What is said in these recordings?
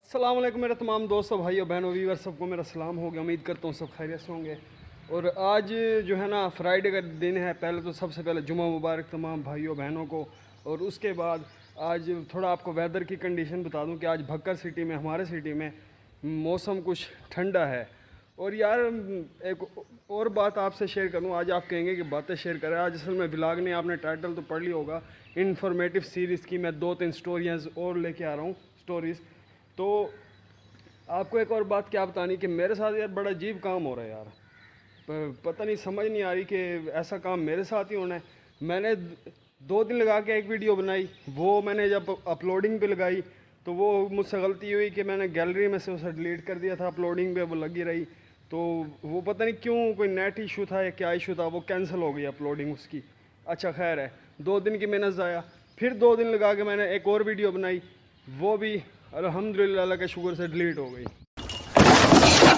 अस्सलाम वालेकुम मेरे तमाम दोस्तों भाइयों बहनों वीवर सबको मेरा सलाम हो गया। उम्मीद करता हूँ सब खैरियत से होंगे। और आज जो है ना फ्राइडे का दिन है। पहले तो सबसे पहले जुमा मुबारक तमाम भाइयों बहनों को। और उसके बाद आज थोड़ा आपको वेदर की कंडीशन बता दूं कि आज भक्कर सिटी में, हमारे सिटी में मौसम कुछ ठंडा है। और यार एक और बात आपसे शेयर करूं, आज आप कहेंगे कि बातें शेयर करें। आज असल में व्लॉग ने आपने टाइटल तो पढ़ लिया होगा, इन्फॉर्मेटिव सीरीज़ की मैं 2-3 स्टोरीज और लेके आ रहा हूँ स्टोरीज़। तो आपको एक और बात क्या बतानी कि मेरे साथ यार बड़ा अजीब काम हो रहा है यार। पता नहीं, समझ नहीं आ रही कि ऐसा काम मेरे साथ ही होना है। मैंने 2 दिन लगा के एक वीडियो बनाई, वो मैंने जब अपलोडिंग पे लगाई तो वो मुझसे गलती हुई कि मैंने गैलरी में से उसे डिलीट कर दिया था। अपलोडिंग पे वो लगी रही तो वो पता नहीं क्यों, कोई नेट इशू था या क्या इशू था, वो कैंसिल हो गई अपलोडिंग उसकी। अच्छा खैर है, 2 दिन की मेहनत ज़ाया। फिर 2 दिन लगा के मैंने एक और वीडियो बनाई, वो भी अल्हम्दुलिल्लाह अल्लाह के शुक्र से डिलीट हो गई।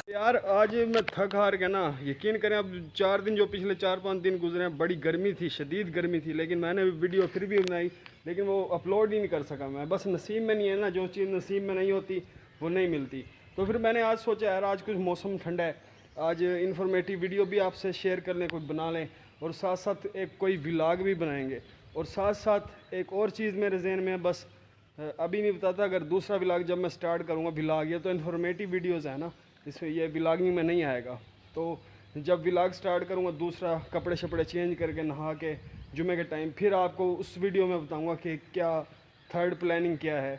यार आज मैं थक हार के ना, यकीन करें अब 4 दिन जो पिछले 4-5 दिन गुजरे हैं, बड़ी गर्मी थी, शदीद गर्मी थी। लेकिन मैंने वीडियो फिर भी बनाई, लेकिन वो अपलोड ही नहीं कर सका मैं। बस नसीब में नहीं है ना, जो चीज़ नसीब में नहीं होती वो नहीं मिलती। तो फिर मैंने आज सोचा यार आज कुछ मौसम ठंडा है, आज इन्फॉर्मेटिव वीडियो भी आपसे शेयर कर लें, कुछ बना लें। और साथ साथ एक कोई व्लॉग भी बनाएंगे। और साथ साथ एक और चीज़ मेरे जहन में है, बस अभी नहीं बताता। अगर दूसरा व्लॉग जब मैं स्टार्ट करूँगा, व्लॉग ये तो इन्फॉर्मेटिव वीडियोज़ है ना, इसमें ये व्लॉगिंग में नहीं आएगा। तो जब व्लॉग स्टार्ट करूँगा, दूसरा कपड़े शपड़े चेंज करके नहा के जुमे के टाइम, फिर आपको उस वीडियो में बताऊँगा कि क्या थर्ड प्लानिंग क्या है।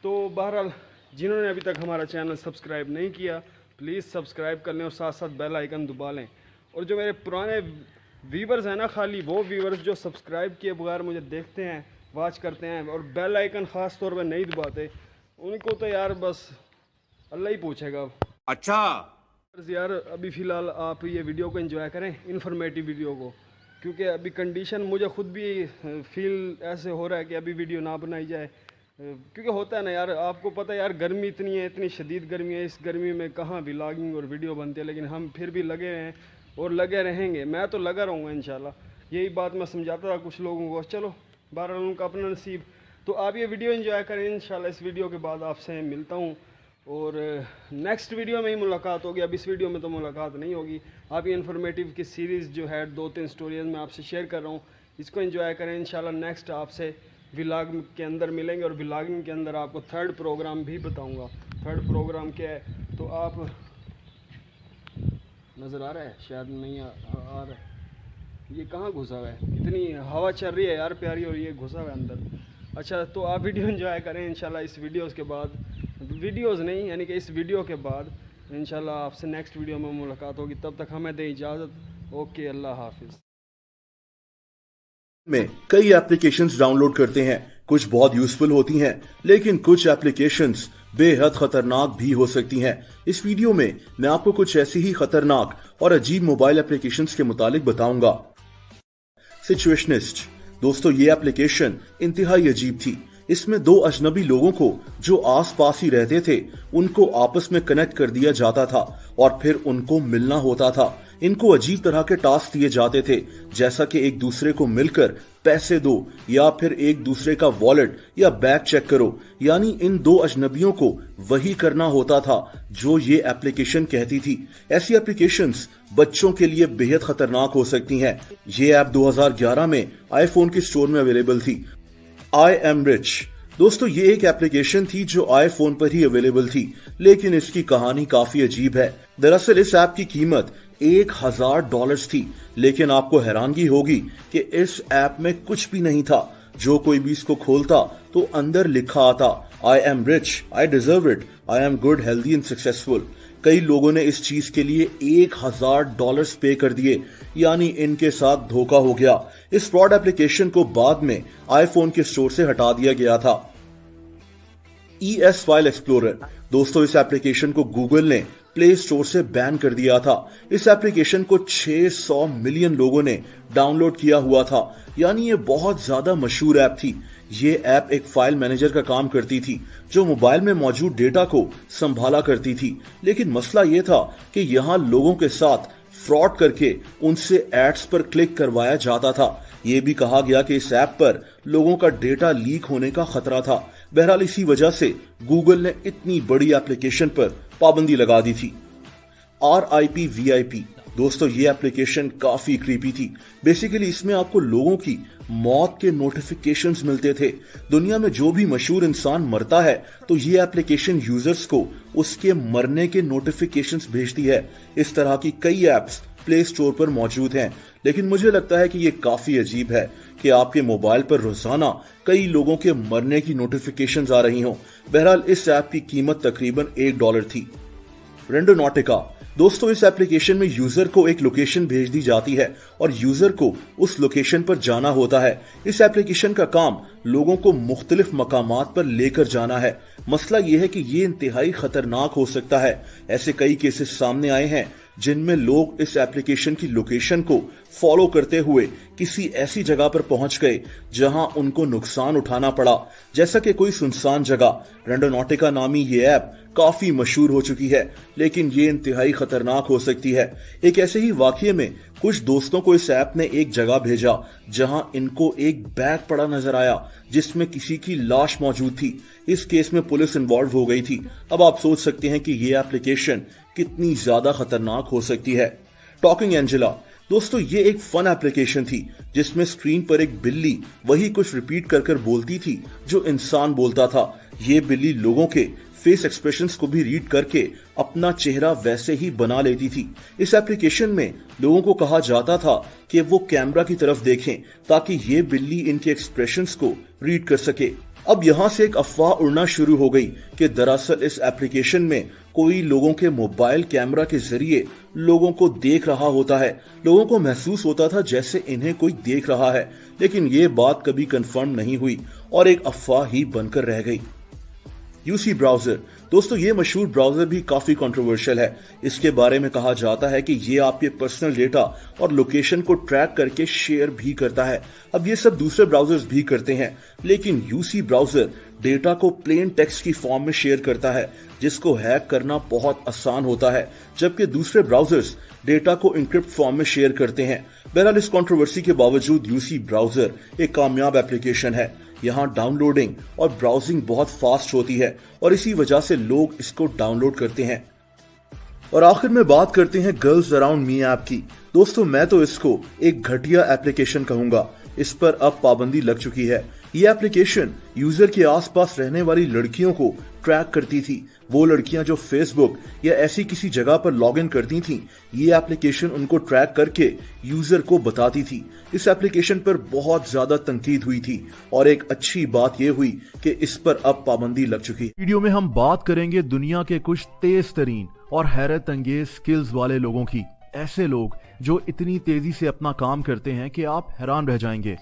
तो बहरहाल जिन्होंने अभी तक हमारा चैनल सब्सक्राइब नहीं किया, प्लीज़ सब्सक्राइब कर लें और साथ साथ बेल आइकन दबा लें। और जो मेरे पुराने व्यूवर्स हैं ना, खाली वो व्यूवर्स जो सब्सक्राइब किए बगैर मुझे देखते हैं, वॉच करते हैं और बेल आइकन ख़ास तौर पे नहीं दबाते, उनको तो यार बस अल्लाह ही पूछेगा अब। अच्छा यार अभी फ़िलहाल आप ये वीडियो को एंजॉय करें, इन्फॉर्मेटिव वीडियो को, क्योंकि अभी कंडीशन मुझे ख़ुद भी फील ऐसे हो रहा है कि अभी वीडियो ना बनाई जाए। क्योंकि होता है ना यार, आपको पता है यार गर्मी इतनी है, इतनी शदीद गर्मी है। इस गर्मी में कहाँ व्लॉगिंग और वीडियो बनती है, लेकिन हम फिर भी लगे हैं और लगे रहेंगे। मैं तो लगा रहूँगा इंशाल्लाह। यही बात मैं समझाता था कुछ लोगों को। चलो बहरहाल उनका अपना नसीब। तो आप ये वीडियो एंजॉय करें। इंशाल्लाह इस वीडियो के बाद आपसे मिलता हूँ और नेक्स्ट वीडियो में ही मुलाकात होगी। अब इस वीडियो में तो मुलाकात नहीं होगी। आप ये इन्फॉर्मेटिव की सीरीज़ जो है 2-3 स्टोरीज में आपसे शेयर कर रहा हूँ, इसको एंजॉय करें। इंशाल्लाह नेक्स्ट आपसे व्लॉग के अंदर मिलेंगे और व्लॉगिंग के अंदर आपको थर्ड प्रोग्राम भी बताऊँगा। थर्ड प्रोग्राम क्या है तो आप नज़र आ रहा है, शायद नहीं आ रहा है। ये कहाँ घुसा हुआ है, इतनी हवा चल रही है यार प्यारी, और ये घुसा हुआ है अंदर। अच्छा तो आप वीडियो एंजॉय करें। इंशाल्लाह इस वीडियोस के बाद, वीडियोस नहीं यानी कि इस वीडियो के बाद इंशाल्लाह आपसे नेक्स्ट वीडियो में मुलाकात होगी। तब तक हमें दें इजाज़त। ओके, अल्लाह हाफिज़। में कई एप्लीकेशंस डाउनलोड करते हैं, कुछ बहुत यूजफुल होती हैं, लेकिन कुछ एप्लीकेशंस बेहद खतरनाक भी हो सकती हैं। इस वीडियो में मैं आपको कुछ ऐसी ही खतरनाक और अजीब मोबाइल एप्लीकेशंस के मुतालिक बताऊंगा। सिचुएशनिस्ट दोस्तों, ये एप्लीकेशन इंतहाई अजीब थी। इसमें 2 अजनबी लोगों को जो आसपास ही रहते थे उनको आपस में कनेक्ट कर दिया जाता था और फिर उनको मिलना होता था। इनको अजीब तरह के टास्क दिए जाते थे, जैसा कि एक दूसरे को मिलकर पैसे दो या फिर एक दूसरे का वॉलेट या बैग चेक करो। यानी इन 2 अजनबियों को वही करना होता था जो ये एप्लीकेशन कहती थी। ऐसी एप्लीकेशंस बच्चों के लिए बेहद खतरनाक हो सकती हैं। ये ऐप 2011 में आईफोन की स्टोर में अवेलेबल थी। आई एम रिच दोस्तों, ये एक एप्लीकेशन थी जो आईफोन पर ही अवेलेबल थी, लेकिन इसकी कहानी काफी अजीब है। दरअसल इस ऐप की कीमत $1000 थी, लेकिन आपको हैरानगी होगी कि इस ऐप में कुछ भी नहीं था। जो कोई भी इसको खोलता तो अंदर लिखा आता, I am rich, I deserve it, I am good, healthy and successful. कई लोगों ने इस चीज के लिए $1000 पे कर दिए, यानी इनके साथ धोखा हो गया। इस फ्रॉड एप्लीकेशन को बाद में आईफोन के स्टोर से हटा दिया गया था। ES फाइल एक्सप्लोरर दोस्तों, इस एप्लीकेशन को गूगल ने प्ले स्टोर से बैन कर दिया था। इस एप्लीकेशन को 600 मिलियन लोगों ने डाउनलोड किया हुआ था, यानी ये बहुत ज्यादा मशहूर ऐप थी। ये ऐप एक फाइल मैनेजर का काम करती थी जो मोबाइल में मौजूद डेटा को संभाला करती थी। लेकिन मसला ये था कि यहाँ लोगों के साथ फ्रॉड करके उनसे एड्स पर क्लिक करवाया जाता था। ये भी कहा गया कि इस ऐप पर लोगों का डेटा लीक होने का खतरा था। बहरहाल इसी वजह से गूगल ने इतनी बड़ी एप्लीकेशन पर पाबंदी लगा दी थी। RIP VIP दोस्तों, ये एप्लीकेशन काफी क्रीपी थी। बेसिकली इसमें आपको लोगों की मौत के नोटिफिकेशंस मिलते थे। दुनिया में जो भी मशहूर इंसान मरता है तो ये एप्लीकेशन यूजर्स को उसके मरने के नोटिफिकेशंस भेजती है। इस तरह की कई एप्स प्ले स्टोर पर मौजूद हैं, लेकिन मुझे लगता है कि ये काफी अजीब है कि आपके मोबाइल पर रोजाना कई लोगों के मरने की नोटिफिकेशंस आ रही हों। बहरहाल इस ऐप की कीमत तकरीबन $1 थी। रेंडोनॉटिका दोस्तों, इस एप्लीकेशन में यूजर को एक लोकेशन भेज दी जाती है और यूजर को उस लोकेशन पर जाना होता है। इस एप्लीकेशन का काम लोगों को मुख्तलिफ मकामात पर लेकर जाना है। मसला यह है कि ये इंतहाई खतरनाक हो सकता है। ऐसे कई केसेस सामने आए हैं जिनमें लोग इस एप्लीकेशन की लोकेशन को फॉलो करते हुए किसी ऐसी जगह पर पहुंच गए जहां उनको नुकसान उठाना पड़ा, जैसा कि कोई सुनसान जगह। रेंडोनॉटिका नामी ये ऐप काफी मशहूर हो चुकी है, लेकिन ये इंतहाई खतरनाक हो सकती है। एक ऐसे ही वाकये में कुछ दोस्तों को इस ऐप ने एक जगह भेजा जहां इनको एक बैग पड़ा नजर आया जिसमें किसी की लाश मौजूद थी। इस केस में पुलिस इन्वॉल्व हो गई थी। अब आप सोच सकते हैं कि ये एप्लीकेशन कितनी ज्यादा खतरनाक हो सकती है। टॉकिंग एंजेला दोस्तों, ये एक फन एप्लीकेशन थी जिसमें स्क्रीन पर एक बिल्ली वही कुछ रिपीट कर कर बोलती थी जो इंसान बोलता था। ये बिल्ली लोगों के फेस एक्सप्रेशंस को भी रीड करके अपना चेहरा वैसे ही बना लेती थी। इस एप्लीकेशन में लोगों को कहा जाता था कि वो कैमरा की तरफ देखें ताकि ये बिल्ली इनके एक्सप्रेशंस को रीड कर सके। अब यहाँ से एक अफवाह उड़ना शुरू हो गई कि दरअसल इस एप्लीकेशन में कोई लोगों के मोबाइल कैमरा के जरिए लोगों को देख रहा होता है। लोगों को महसूस होता था जैसे इन्हें कोई देख रहा है, लेकिन ये बात कभी कंफर्म नहीं हुई और एक अफवाह ही बनकर रह गई। UC ब्राउजर दोस्तों, ये मशहूर ब्राउजर भी काफी कंट्रोवर्शियल है। इसके बारे में कहा जाता है कि ये आपके पर्सनल डेटा और लोकेशन को ट्रैक करके शेयर भी करता है। अब ये सब दूसरे ब्राउजर्स भी करते हैं, लेकिन UC ब्राउजर डेटा को प्लेन टेक्स्ट की फॉर्म में शेयर करता है जिसको हैक करना बहुत आसान होता है, जबकि दूसरे ब्राउजर्स डेटा को इनक्रिप्ट फॉर्म में शेयर करते हैं। बहरहाल इस कंट्रोवर्सी के बावजूद UC ब्राउजर एक कामयाब एप्लीकेशन है। यहाँ डाउनलोडिंग और ब्राउजिंग बहुत फास्ट होती है और इसी वजह से लोग इसको डाउनलोड करते हैं। और आखिर में बात करते हैं गर्ल्स अराउंड मी ऐप की। दोस्तों, मैं तो इसको एक घटिया एप्लीकेशन कहूंगा। इस पर अब पाबंदी लग चुकी है। ये एप्लीकेशन यूजर के आसपास रहने वाली लड़कियों को ट्रैक करती थी। वो लड़कियां जो फेसबुक या ऐसी किसी जगह पर लॉग इन करती थीं, ये एप्लीकेशन उनको ट्रैक करके यूजर को बताती थी। इस एप्लीकेशन पर बहुत ज्यादा तनकीद हुई थी और एक अच्छी बात यह हुई कि इस पर अब पाबंदी लग चुकी। वीडियो में हम बात करेंगे दुनिया के कुछ तेज तरीन और हैरत अंगेज स्किल्स वाले लोगों की। ऐसे लोग जो इतनी तेजी से अपना काम करते हैं कि आप हैरान रह जाएंगे।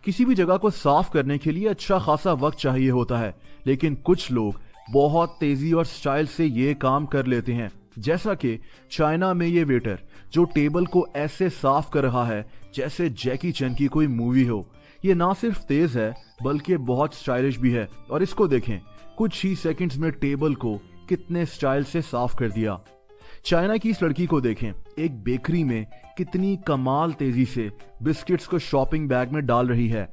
किसी भी जगह को साफ करने के लिए अच्छा खासा वक्त चाहिए होता है, लेकिन कुछ लोग बहुत तेजी और स्टाइल से ये काम कर लेते हैं। जैसा कि चाइना में ये वेटर जो टेबल को ऐसे साफ कर रहा है जैसे जैकी चैन की कोई मूवी हो। ये ना सिर्फ तेज है बल्कि बहुत स्टाइलिश भी है। और इसको देखें, कुछ ही सेकंड्स में टेबल को कितने स्टाइल से साफ कर दिया। चाइना की इस लड़की को देखें, एक बेकरी में कितनी कमाल तेजी से बिस्किट्स को शॉपिंग बैग में डाल रही है।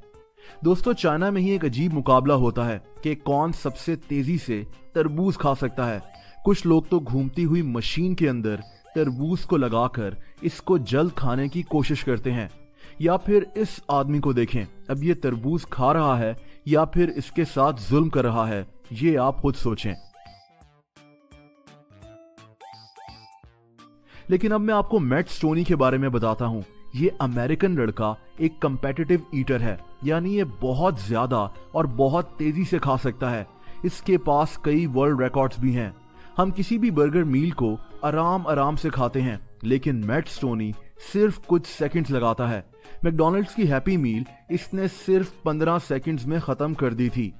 दोस्तों, चाइना में ही एक अजीब मुकाबला होता है कि कौन सबसे तेजी से तरबूज खा सकता है। कुछ लोग तो घूमती हुई मशीन के अंदर तरबूज को लगाकर इसको जल्द खाने की कोशिश करते हैं। या फिर इस आदमी को देखें, अब ये तरबूज खा रहा है या फिर इसके साथ जुल्म कर रहा है, ये आप खुद सोचें। लेकिन अब मैं आपको मैट स्टोनी के बारे में बताता हूं। ये अमेरिकन लड़का एक कंपेटिटिव ईटर है, यानी ये बहुत ज्यादा और बहुत तेजी से खा सकता है। इसके पास कई वर्ल्ड रिकॉर्ड्स भी हैं। हम किसी भी बर्गर मील को आराम आराम से खाते हैं, लेकिन मैट स्टोनी सिर्फ कुछ सेकंड्स लगाता है। मैकडॉनल्ड्स की हैप्पी मील इसने सिर्फ 15 सेकंड्स में खत्म कर दी थी।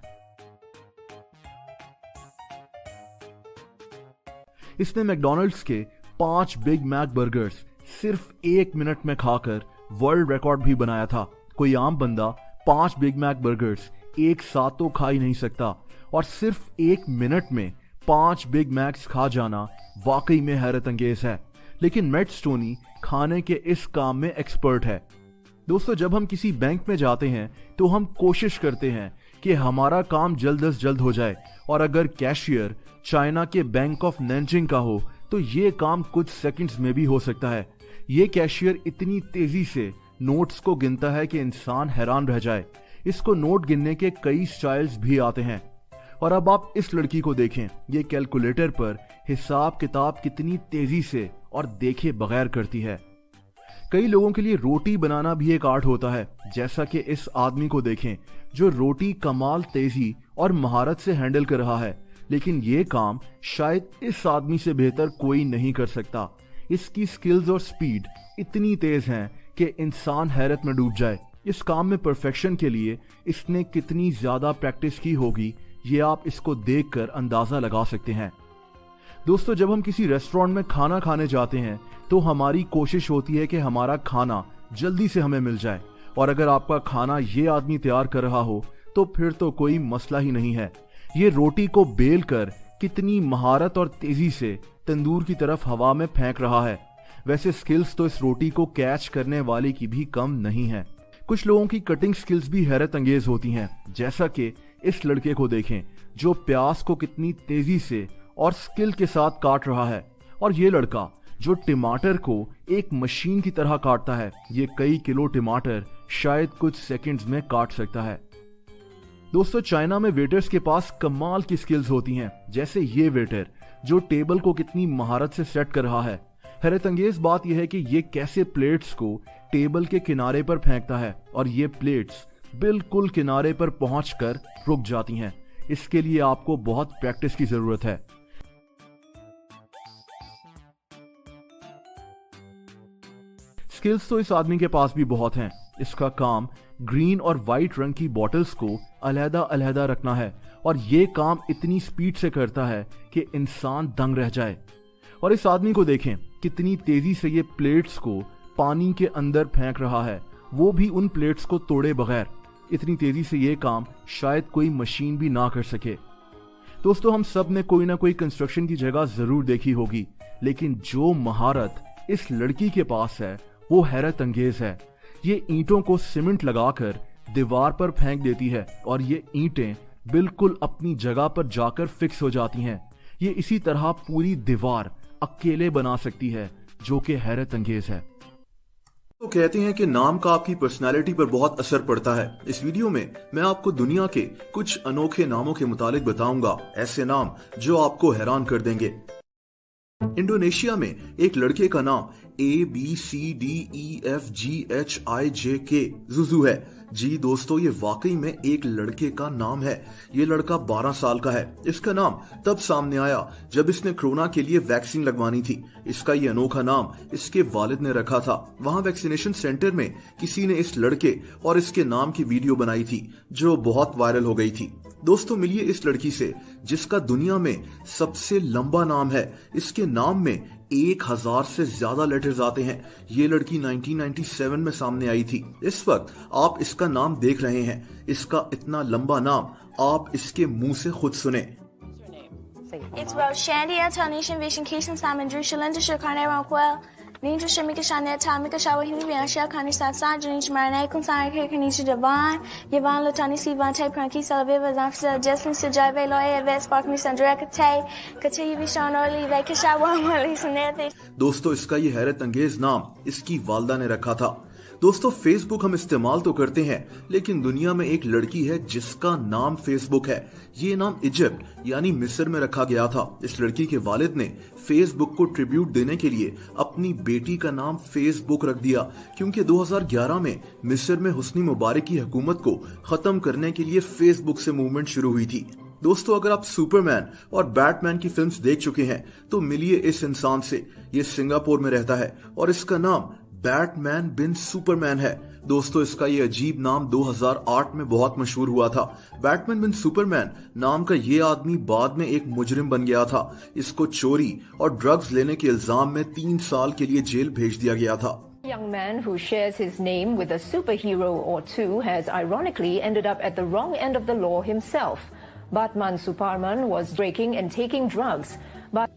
इसने मैकडॉनल्ड्स के 5 बिग मैक बर्गर्स सिर्फ 1 मिनट में खाकर वर्ल्ड रिकॉर्ड भी बनाया था। कोई आम बंदा 5 बिग मैक बर्गर्स एक साथ तो खा ही नहीं सकता, और सिर्फ 1 मिनट में 5 बिग मैक्स खा जाना वाकई में हैरत अंगेज है। लेकिन मैट स्टोनी खाने के इस काम में एक्सपर्ट है। दोस्तों, जब हम किसी बैंक में जाते हैं तो हम कोशिश करते हैं कि हमारा काम जल्द से जल्द हो जाए, और अगर कैशियर चाइना के बैंक ऑफ नैनजिंग का हो तो ये काम कुछ सेकंड्स में भी हो सकता है। ये कैशियर इतनी तेजी से नोट्स को गिनता है कि इंसान हैरान रह जाए। इसको नोट गिनने के कई स्टाइल्स भी आते हैं। और अब आप इस लड़की को देखें, ये कैलकुलेटर पर हिसाब किताब कितनी तेजी से और देखे बगैर करती है। कई लोगों के लिए रोटी बनाना भी एक आर्ट होता है, जैसा कि इस आदमी को देखें जो रोटी कमाल तेजी और महारत से हैंडल कर रहा है। लेकिन ये काम शायद इस आदमी से बेहतर कोई नहीं कर सकता। इसकी स्किल्स और स्पीड इतनी तेज हैं कि इंसान हैरत में डूब जाए। इस काम में परफेक्शन के लिए इसने कितनी ज्यादा प्रैक्टिस की होगी, ये आप इसको देखकर अंदाजा लगा सकते हैं। दोस्तों, जब हम किसी रेस्टोरेंट में खाना खाने जाते हैं तो हमारी कोशिश होती है कि हमारा खाना जल्दी से हमें मिल जाए, और अगर आपका खाना ये आदमी तैयार कर रहा हो तो फिर तो कोई मसला ही नहीं है। ये रोटी को बेल कर कितनी महारत और तेजी से तंदूर की तरफ हवा में फेंक रहा है। वैसे स्किल्स तो इस रोटी को कैच करने वाले की भी कम नहीं है। कुछ लोगों की कटिंग स्किल्स भी हैरत अंगेज होती हैं, जैसा कि इस लड़के को देखें जो प्याज को कितनी तेजी से और स्किल के साथ काट रहा है, और ये लड़का जो टमाटर को एक मशीन की तरह काटता है। ये कई किलो टमाटर शायद कुछ सेकंड्स में काट सकता है। दोस्तों, चाइना में वेटर्स के पास कमाल की स्किल्स होती हैं, जैसे ये वेटर जो टेबल को कितनी महारत से सेट कर रहा है। हैरत अंगेज बात यह है कि ये कैसे प्लेट्स को टेबल के किनारे पर फेंकता है, और ये प्लेट्स बिल्कुल किनारे पर पहुंचकर रुक जाती हैं। इसके लिए आपको बहुत प्रैक्टिस की जरूरत है। स्किल्स तो इस आदमी के पास भी बहुत हैं। इसका काम ग्रीन और वाइट रंग की बॉटल्स को अलहदा अलहदा रखना है, और ये काम इतनी स्पीड से करता है कि इंसान दंग रह जाए। और इस आदमी को देखें कितनी तेजी से ये प्लेट्स को पानी के अंदर फेंक रहा है, वो भी उन प्लेट्स को तोड़े बगैर। इतनी तेजी से ये काम शायद कोई मशीन भी ना कर सके। दोस्तों, हम सब ने कोई ना कोई कंस्ट्रक्शन की जगह जरूर देखी होगी, लेकिन जो महारत इस लड़की के पास है वो हैरत अंगेज है। ये ईंटों को सीमेंट लगाकर दीवार पर फेंक देती है, और ये ईंटें बिल्कुल अपनी जगह पर जाकर फिक्स हो जाती हैं। ये इसी तरह पूरी दीवार अकेले बना सकती है, जो कि हैरत अंगेज है। तो कहते हैं कि नाम का आपकी पर्सनालिटी पर बहुत असर पड़ता है। इस वीडियो में मैं आपको दुनिया के कुछ अनोखे नामों के मुतालिक बताऊंगा, ऐसे नाम जो आपको हैरान कर देंगे। इंडोनेशिया में एक लड़के का नाम ABCDEFGHIJK जुजू है। जी दोस्तों, ये वाकई में एक लड़के का नाम है। ये लड़का 12 साल का है। इसका नाम तब सामने आया जब इसने कोरोना के लिए वैक्सीन लगवानी थी। इसका ये अनोखा नाम इसके वालिद ने रखा था। वहाँ वैक्सीनेशन सेंटर में किसी ने इस लड़के और इसके नाम की वीडियो बनाई थी, जो बहुत वायरल हो गई थी। दोस्तों, मिलिए इस लड़की से जिसका दुनिया में सबसे लंबा नाम है। इसके नाम में 1000 से ज्यादा लेटर्स आते हैं। ये लड़की 1997 में सामने आई थी। इस वक्त आप इसका नाम देख रहे हैं। इसका इतना लंबा नाम आप इसके मुंह से खुद सुने। It's Rose Shandy, Antonishan Vision Keeson Simon Drew Shalinda Shakane Ronquell, Ninja Shamika Shanet Tamika Shawa Himi Shell Kani Satsan, Janich Marine Consign Kanisha Divine, Yvonne Latani Sivan Tape Cranky Salaviva, Zafsa, Jesslyn Sajave, Lawyer, Vest Park Me Sandra Kate, Katayi Vishon Oli, Vakashawa, Molly Sanete. दोस्तों, इसका ये हैरत अंगेज नाम इसकी वालदा ने रखा था। दोस्तों, फेसबुक हम इस्तेमाल तो करते हैं, लेकिन दुनिया में एक लड़की है जिसका नाम फेसबुक है। ये नाम इजिप्ट यानी मिस्र में रखा गया था। इस लड़की के वालिद ने फेसबुक को ट्रिब्यूट देने के लिए अपनी बेटी का नाम फेसबुक रख दिया, क्योंकि 2011 में मिस्र में हुस्नी मुबारक की हुकूमत को खत्म करने के लिए फेसबुक से मूवमेंट शुरू हुई थी। दोस्तों, अगर आप सुपरमैन और बैटमैन की फिल्म्स देख चुके हैं तो मिलिए इस इंसान से। ये सिंगापुर में रहता है और इसका नाम बैटमैन बिन सुपरमैन है। दोस्तों, इसका ये अजीब नाम 2008 में बहुत मशहूर हुआ था। बैटमैन बिन सुपरमैन नाम का ये आदमी बाद में एक मुजरिम बन गया था। इसको चोरी और ड्रग्स लेने के इल्जाम में 3 साल के लिए जेल भेज दिया गया था। Young man who shares his name with a superhero or two has ironically ended up at the wrong end of the law himself. Batman Superman was breaking and taking drugs, but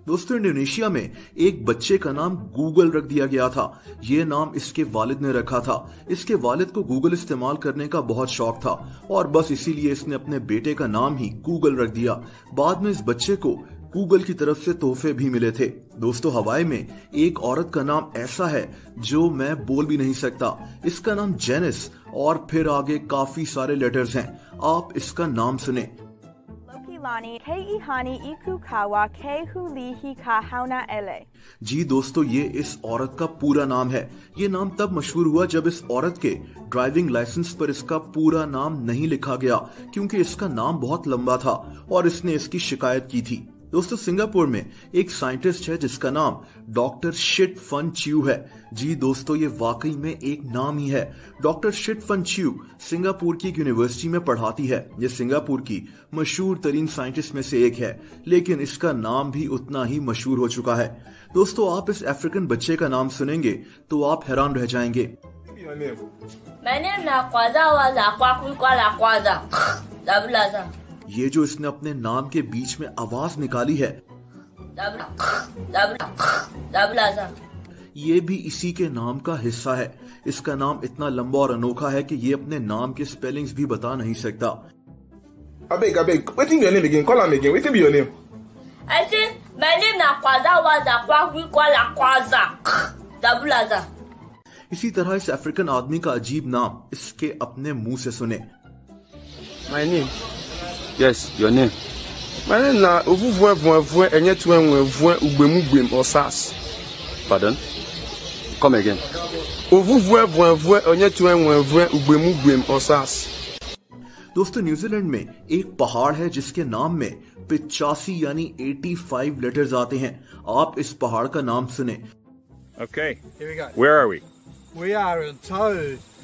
दोस्तों, Indonesia में एक बच्चे का नाम Google रख दिया गया था। ये नाम इसके वालिद ने रखा था। इसके वालिद को गूगल इस्तेमाल करने का बहुत शौक था और बस इसीलिए इसने अपने बेटे का नाम ही गूगल रख दिया। बाद में इस बच्चे को गूगल की तरफ से तोहफे भी मिले थे। दोस्तों, हवाई में एक औरत का नाम ऐसा है जो मैं बोल भी नहीं सकता। इसका नाम जेनिस और फिर आगे काफी सारे लेटर्स हैं। आप इसका नाम सुने। जी दोस्तों, ये इस औरत का पूरा नाम है। ये नाम तब मशहूर हुआ जब इस औरत के ड्राइविंग लाइसेंस पर इसका पूरा नाम नहीं लिखा गया, क्योंकि इसका नाम बहुत लंबा था और इसने इसकी शिकायत की थी। दोस्तों, सिंगापुर में एक साइंटिस्ट है जिसका नाम डॉक्टर शिट फन च्यू है। जी दोस्तों, ये वाकई में एक नाम ही है। डॉक्टर शिट फन च्यू सिंगापुर की एक यूनिवर्सिटी में पढ़ाती है। ये सिंगापुर की मशहूर तरीन साइंटिस्ट में से एक है, लेकिन इसका नाम भी उतना ही मशहूर हो चुका है। दोस्तों, आप इस अफ्रीकन बच्चे का नाम सुनेंगे तो आप हैरान रह जाएंगे। ये जो इसने अपने नाम के बीच में आवाज निकाली है, ये भी इसी के नाम का हिस्सा है। इसका नाम इतना लंबा और अनोखा है कि ये अपने नाम के स्पेलिंग्स भी बता नहीं सकता। Abeg, wetin be your name again? Call am again. Wetin be your name? I say my name na Kwaza Waza Kwakwi Kwala Kwaza Dabulaza. इसी तरह इस अफ्रीकन आदमी का अजीब नाम इसके अपने मुंह से सुने। My name. Yes, your name. My name na Ovuvwe enye tuenwe ugbemugem osas. Pardon? Come again. Ovuvwe enye tuenwe ugbemugem osas. दोस्तों, न्यूजीलैंड में एक पहाड़ है जिसके नाम में 85 यानी 85 लेटर्स आते हैं। आप इस पहाड़ का नाम सुने। Okay, here we go. Where are we? We are in Tau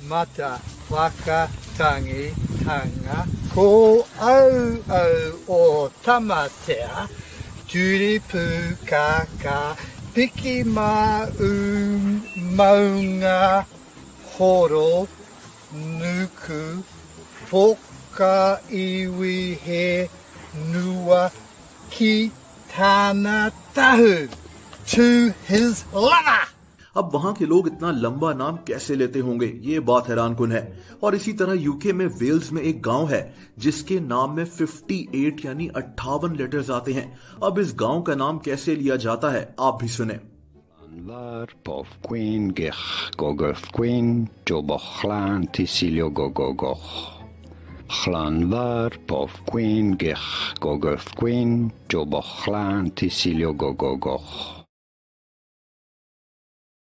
Mata Waka Tangi Tanga Ko Au O Tamatea Turi Pukaka Piki Ma Maunga Horo Nuku Foka Iwi He Nua Ki Tana Tahu to his lover. अब वहां के लोग इतना लंबा नाम कैसे लेते होंगे, ये बात हैरानकुन है। और इसी तरह यूके में वेल्स में एक गांव है जिसके नाम में 58 यानी 58 लेटर्स आते हैं। अब इस गांव का नाम कैसे लिया जाता है, आप भी सुने। Chlanvar,